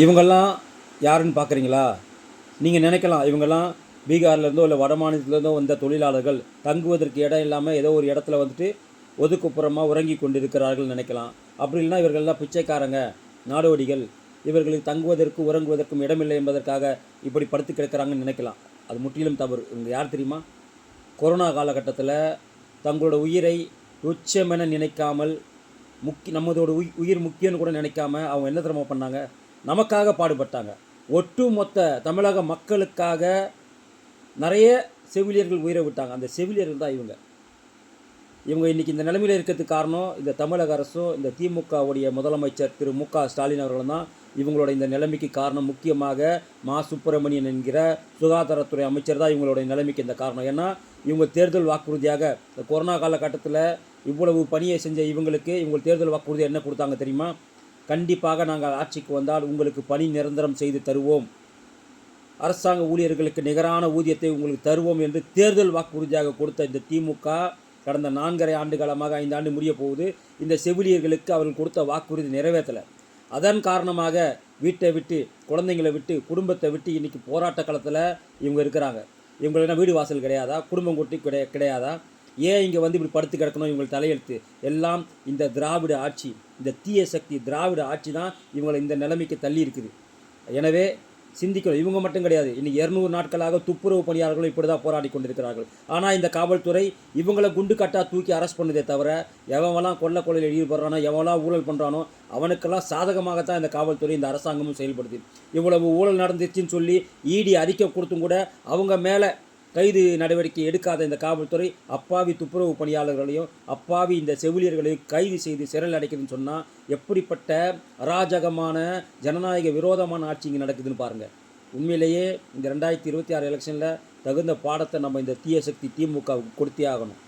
இவங்கெல்லாம் யாருன்னு பார்க்குறீங்களா? நீங்கள் நினைக்கலாம் இவங்கெல்லாம் பீகார்லேருந்தோ இல்லை வட மாநிலத்திலேருந்தோ வந்த தொழிலாளர்கள் தங்குவதற்கு இடம் இல்லாமல் ஏதோ ஒரு இடத்துல வந்துட்டு ஒதுக்குப்புறமாக உறங்கி கொண்டிருக்கிறார்கள் நினைக்கலாம். அப்படி இல்லைன்னா இவர்கள்லாம் பிச்சைக்காரங்க, நாடோடிகள், இவர்களுக்கு தங்குவதற்கு உறங்குவதற்கும் இடமில்லை என்பதற்காக இப்படி படுத்து கிடக்கிறாங்கன்னு நினைக்கலாம். அது முற்றிலும் தவறு. இவங்க யார் தெரியுமா? கொரோனா காலகட்டத்தில் தங்களோட உயிரை துச்சமென நினைக்காமல் நம்மளோட உயிர் முக்கியம்னு கூட நினைக்காம அவங்க என்ன தெரியுமா பண்ணாங்க? நமக்காக பாடுபட்டாங்க. ஒட்டுமொத்த தமிழக மக்களுக்காக நிறைய செவிலியர்கள் உயிரை விட்டாங்க. அந்த செவிலியர்கள் தான் இவங்க. இன்றைக்கி இந்த நிலைமையில் இருக்கிறதுக்கு காரணம் இந்த தமிழக அரசும் இந்த திமுகவுடைய முதலமைச்சர் திரு மு.க. ஸ்டாலின் அவர்களும் தான் இவங்களோட இந்த நிலைமைக்கு காரணம். முக்கியமாக மா சுப்பிரமணியன் என்கிற சுகாதாரத்துறை அமைச்சர் தான் இவங்களுடைய நிலைமைக்கு இந்த காரணம். ஏன்னா இவங்க தேர்தல் வாக்குறுதியாக இந்த கொரோனா காலகட்டத்தில் இவ்வளவு பணியை செஞ்ச இவங்க தேர்தல் வாக்குறுதி என்ன கொடுத்தாங்க தெரியுமா? கண்டிப்பாக நாங்கள் ஆட்சிக்கு வந்தால் உங்களுக்கு பணி நிரந்தரம் செய்து தருவோம், அரசாங்க ஊழியர்களுக்கு நிகரான ஊதியத்தை உங்களுக்கு தருவோம் என்று தேர்தல் வாக்குறுதியாக கொடுத்த இந்த திமுக கடந்த 4.5 ஆண்டு காலமாக 5 ஆண்டு முடிய போகுது. இந்த செவிலியர்களுக்கு அவர்கள் கொடுத்த வாக்குறுதி நிறைவேற்றலை. அதன் காரணமாக வீட்டை விட்டு, குழந்தைங்களை விட்டு, குடும்பத்தை விட்டு இன்றைக்கி போராட்ட காலத்தில் இவங்க இருக்கிறாங்க. இவங்களுக்கு வீடு வாசல் கிடையாதா? குடும்பம் கொட்டி கிடையாதா? ஏன் இங்கே வந்து இப்படி படுத்து கிடக்கணும்? இவங்களுக்கு தலையெழுத்து எல்லாம் இந்த திராவிட ஆட்சி, இந்த தீய சக்தி திராவிட ஆட்சி தான் இவங்களை இந்த நிலைமைக்கு தள்ளி இருக்குது. எனவே சிந்திக்கணும். இவங்க மட்டும் கிடையாது, இன்னைக்கு 200 நாட்களாக துப்புரவு பணியாளர்களும் இப்படி தான் போராடி கொண்டிருக்கிறார்கள். ஆனால் இந்த காவல்துறை இவங்களை குண்டு கட்டா தூக்கி அரெஸ்ட் பண்ணுதே தவிர, எவன்லாம் கொள்ளையில் ஈடுபடுறானோ, எவன்லாம் ஊழல் பண்ணுறானோ அவனுக்கெல்லாம் சாதகமாகத்தான் இந்த காவல்துறை, இந்த அரசாங்கமும் செயல்படுது. இவ்வளவு ஊழல் நடந்துச்சுன்னு சொல்லி இடி அறிக்கை கொடுத்தும் கூட அவங்க மேலே கைது நடவடிக்கை எடுக்காத இந்த காவல்துறை அப்பாவி துப்புரவு பணியாளர்களையும் அப்பாவி இந்த செவிலியர்களையும் கைது செய்து சிறையில் அடைக்குதுன்னு சொன்னால் எப்படிப்பட்ட அராஜகமான ஜனநாயக விரோதமான ஆட்சி இங்கே நடக்குதுன்னு பாருங்கள். உண்மையிலேயே இந்த 2026 எலெக்ஷனில் தகுந்த பாடத்தை நம்ம இந்த தீய சக்தி திமுகவுக்கு கொடுத்தே ஆகணும்.